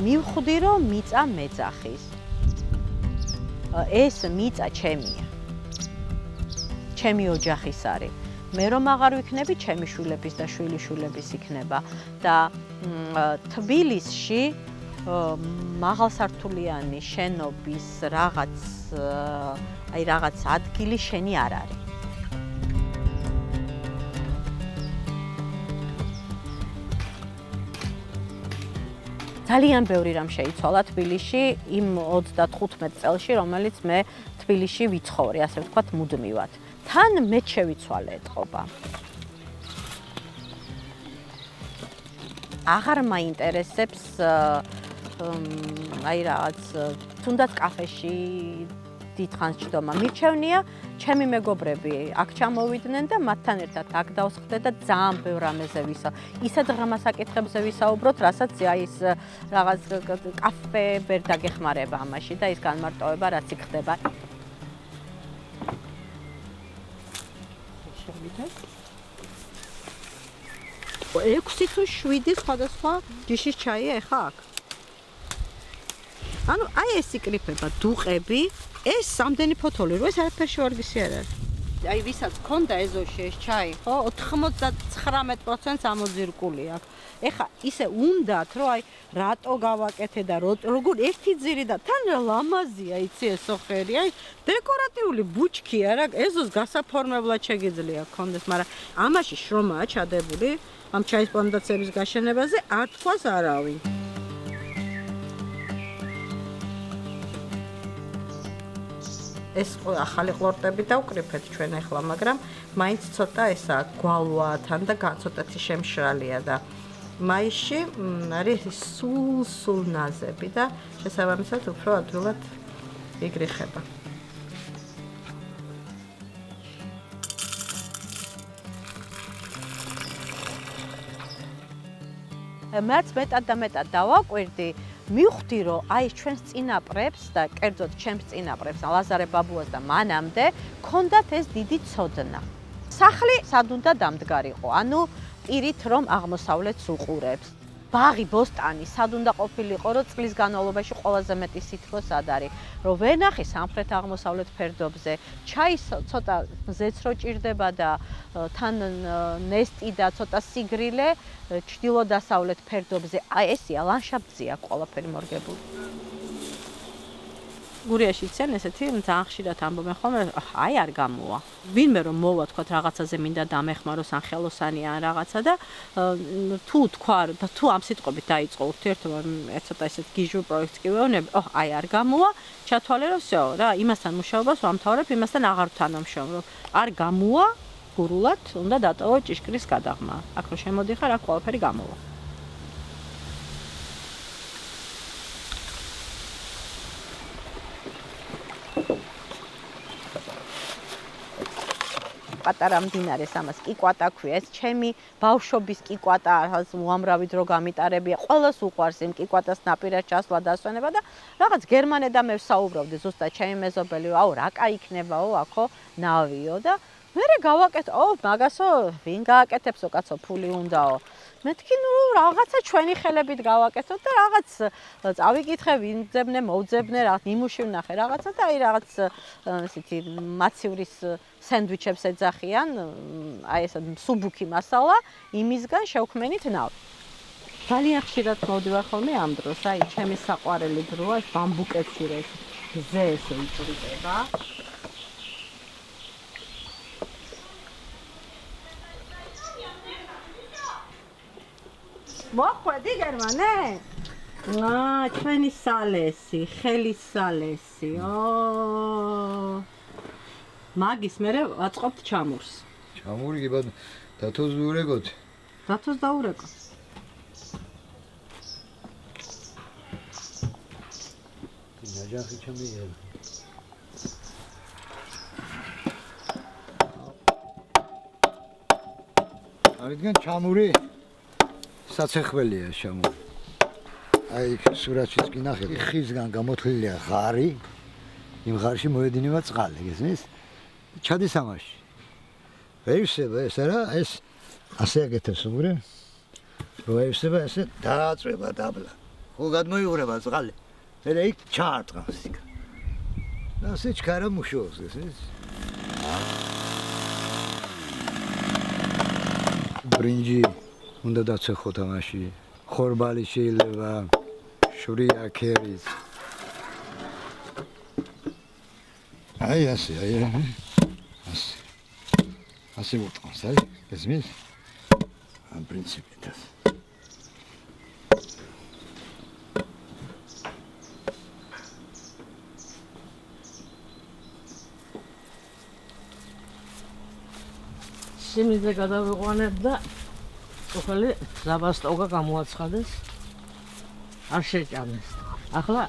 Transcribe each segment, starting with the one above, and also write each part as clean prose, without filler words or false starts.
მივხვდი რომ მიწა მეძახის. ეს მიწა ჩემია. ჩემი ოჯახის არის. მე რომ აღარ ვიქნები, ჩემი შვილების და შვილიშვილების იქნება და თბილისში მაღალსართულიანი შენობის რაღაც ადგილი შენი არ არის. ძალიან ბევრი რამ შეიცვალა თბილისში იმ 35 წელში, რომელიც მე თბილისში ვიცხოვრე, ასე ვთქვათ, მუდმივად. თან მე შევიცვალე ეთყობა. აღარ მაინტერესებს რაღაც თუნდაც კაფეში დიდხანს ჯდომა მირჩევნია, ჩემი მეგობრები აქ ჩამოვიდნენ და მათთან ერთად აქ დავსხდე და ძალიან ბევრ რამეზე ისეთ ღრმასაკითხებზე ვისაუბროთ, რასაც ის რაღაც კაფე ვერ დაგეხმარება ამაში და ის განმარტოვება რაც იქ ხდება. ექვსი თუ 7 სხვადასხვა ჯიშის ჩაია ეხა აქ. ანუ აი ეს იკრიფება დუყები, ეს სამდენი ფოთოლი რო ეს არაფერში ვარგისი არ არის. აი ვისაც ქონდა ეზოში ეს ჩაი, ხო, 99% ამოძირკული აქვს. ეხა ისე უნდათ რომ აი რატო გავაკეთე და როგორ ერთი ძირი და თან ლამაზია იცი ეს სოხერი, აი დეკორატიული ბუჩქია რა, ეზოს გასაფორმებლად შეგიძლია გქონდეს, მაგრამ ამაში შრომაა ჩადებული ამ ჩაის პლანტაციების გაშენებაზე არ თქვას არავინ. ეს ახალი ყლორტები დავკრიფეთ ჩვენ ახლა, მაგრამ მაინც ცოტა ესა გვალვათან და ცოტათი შემშრალია და მაისში არის სულ ნაზები და შესაბამისად უფრო ადვილად იგრიხება. მეც მეტად და მეტად დავაკვირდი მივხვდი რომ აი ჩვენს წინაპრებს და კერძოდ ჩემს წინაპრებს ლაზარე ბაბუას და მანამდე ქონდათ ეს დიდი ცოდნა. სახლი სად უნდა დამდგარიყო, ანუ პირით რომ აღმოსავლეთს უყურებს. ბაღი ბოსტანი სად უნდა ყოფილიყო, რომ წლის განმავლობაში ყველაზე მეტი სითბო სად არის, რომ ვერ ნახი სამხრეთ აღმოსავლეთ ფერდობზე, ჩაის ცოტა ზეც რო ჭირდება და თან ნესტი და ცოტა სიგრილე ჩრდილო-დასავლეთ ფერდობზე. აი ესია ლანდშაფტზეა ყველაფერი მორგებული. გურიაში იციან ესეთი ძალიან ხშირად ამბობენ ხოლმე, აი არ გამოვა. ვინმე რომ მოვა თქვა რაღაცაზე მინდა დამეხმაროს ან ხელოსანი ან რაღაცა და თუ ამ სიტყვებით დაიწყო ურთიერთობა, ცოტა ესეთ გიჟურ პროექტს კი ვეუბნები, აი არ გამოვა, ჩათვალე რომ всё რა, იმასთან მუშაობას ვამთავრებ, იმასთან აღარ ვთანამშრომლობ. არ გამოვა გურულად, უნდა დატოვო ჭიშკრის გადაღმა. აქ რო შემოდიხარ, აქ ყველაფერი გამოვა. პატარა მდინარეს ამას კიკვატა ქვია, ეს ჩემი ბავშვობის კიკვატა, უამრავი დრო გამიტარებია, ყველას უყვარს იმ კიკვატას ნაპირას ჩასვლა და ასვენება და რაღაც გერმანე და მე ვსაუბრობდი ზუსტად ჩემი მეზობელი, აუ რა კაი იქნებაო, აქო ნავიო და მერე გავაკეთე, მაგასო ვინ გააკეთებსო კაცო, ფული უნდაო. მეთქი ნუ რაღაცა ჩვენი ხელებით გავაკეთოთ და რაღაც წავიკითხე ვინ ძებნე, მოვძებნე, რაღაც ნიმუში ვნახე რაღაცა და აი რაღაც ესეთი მაცივრის სენდვიჩებს ეძახიან, აი ესა მსუბუქი მასალა, იმისგან შევქმენით ნავი. ძალიან ხშირად მოვდივარ ხოლმე ამ დროს, აი ჩემი საყვარელი დროა ეს ბამბუკებში რა ეს გზე ესე იწვრიტება. მოხვედი გერმანე? ჩვენი სალესი, ხელის სალესი. მაგის მერე ვაწყობთ ჩამურს. ჩამური კი ბატონო, დათოს ვიურეკოთ. დათოს დაურეკო. ნაჯახი ჩამიერ. არიგან ჩამური საცეხველია ჩამური. აი სურათშიც კი ნახეთ, ხისგან გამოთლილია ღარი. იმ ღარში მოედინება წყალი, გესმის? ჩადის ამაში. ვეივსება ეს არა, ეს ასე აკეთებს უბრალოდ. ვეივსება ესე დააწვება დაბლა. ხო გადმოიღრება წყალი. მერე იქ ჩაარტყამს იქ. და ასე ჩქარა მუშაობს ეს. ბრინჯი უნდა დაცეხოთ ამაში. ხორბალი შეიძლება, შვრია ქერიც. აი ასე. ასე ვუტყავს, აი, გესმის? ამ პრინციპით ეს. სიმინდე გადავიყვანებ და სოფელი ზაბასტოგა გამოაცხადეს. არ შეჭამეს. ახლა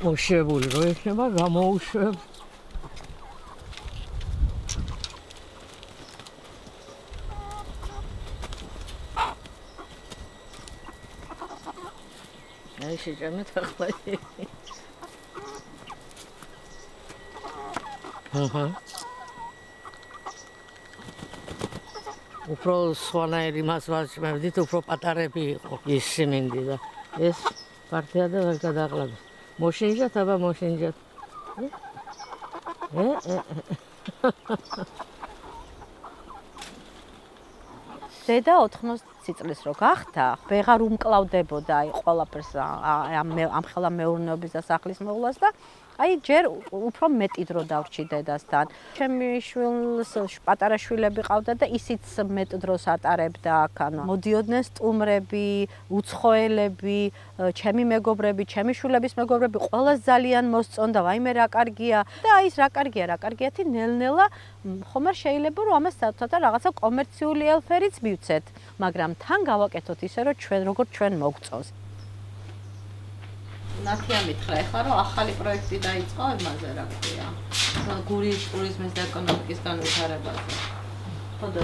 მოშებული რო იქნება, გამოუშვებ. აი შეჭამეთ ახლა. უფრო სხვანაირი მას ვაჭმევდით, უფრო პატარები იყო ის სიმინდი და ეს პარტია და ვერ გადაყლაბეს. მოშინჯათ, აბა მოშინჯათ. დედა 80 წლის რო გახდა, ვეღარ უმკლავდებოდა აი ყველაფერს ამ ხელა მეურნეობის და სახლის მოვლას და აი ჯერ უფრო მეტი დრო დავრჩი დედასთან. ჩემი შვილს პატარა შვილები ყავდა და ისიც მეტ დროს ატარებდა აქ, ანუ მოდიოდნენ სტუმრები, უცხოელები, ჩემი მეგობრები, ჩემი შვილების მეგობრები, ყველას ძალიან მოსწონდა, ვაიმე რა კარგია. და აი ეს რა კარგიათი ნელ-ნელა ხომ არ შეიძლება რომ ამას ცოტა რაღაცა კომერციული ელფერიც მივცეთ, მაგრამ თან გავაკეთოთ ისე რომ როგორც ჩვენ მოგწონს. ნახე ამითხრა ეხლა რომ ახალი პროექტი დაიწყო იმაზე რა ქვია. გურიის ტურიზმის და ეკონომიკის განვითარებაზე. ხო და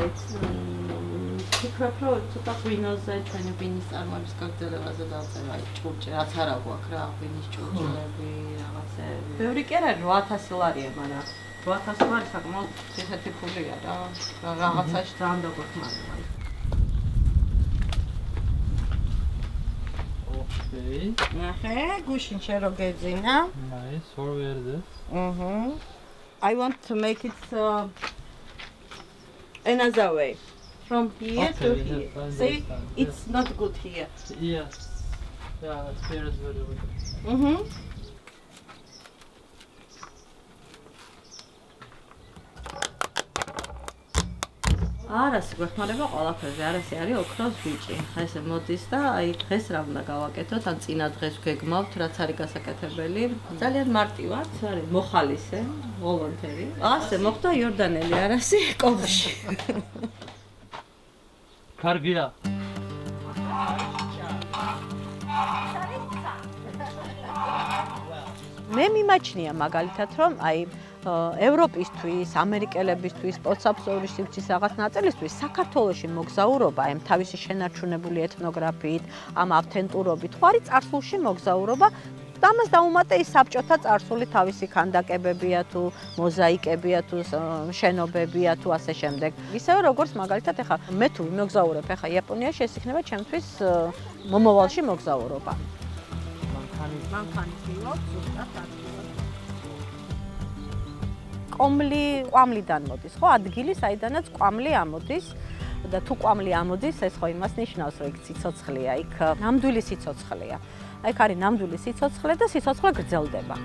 ვფიქრობ რომ ცოტა ღვინოზე ჩვენი ღვინის წარმოების გაგრძელებაზე დავწერა აი ჭურჭელი, რაც არა გვაქვს რა, ღვინის ჭურჭელები, რაღაცები. ბევრი კი არა 8000 ლარია, მაგრამ 8000 ლარი საკმაოდ ესეთი ფულია რა. რაღაცაში ძალიან დაგვეხმარება. Okay. ნახე, გუშინ შე რო გეძინა. Nice. For where this? I want to make it another way. From here to here. See, it's not good here. Yes. Yeah, here is very good. არას გვეხმარება ყველაფერზე, არასი არის ოქროს ბიჭი. ესე მოდის და აი დღეს რა უნდა გავაკეთოთ, ან წინა დღეს გეგმავთ, რაც არის გასაკეთებელი. ძალიან მარტივად, არის მოხალისე, ვოლონტერი. ასე მოხდა იორდანელი არასი კოლში. კარგია. მე მიმაჩნია მაგალითად რომ აი ევროპისთვის, ამერიკელებისთვის, პოსტსაბსოლური სივრცის რაღაც ნაწილისთვის საქართველოში მოგზაურობა ამ თავისი შენარჩუნებული ეთნოგრაფიით, ამ ავთენტურობით, ხო არის წარსულში მოგზაურობა. ამას დაუმატე ის საბჭოთა წარსული თავისი ქანდაკებებია თუ მოზაიკებია თუ შენობებია თუ ასე შემდეგ. ისევე როგორც მაგალითად ეხლა მე თუ მოგზაურებ ეხლა იაპონიაში, ეს იქნება ჩემთვის მომავალში მოგზაურობა. მანქანის ვიღოთ, ზუსტად კვამლიდან მოდის, ხო? ადგილი, საიდანაც კვამლი ამოდის და თუ კვამლი ამოდის, ეს ხო იმას ნიშნავს, რომ იქ სიცოცხლეა, იქ ნამდვილი სიცოცხლეა. აი, არის ნამდვილი სიცოცხლე და სიცოცხლე გრძელდება.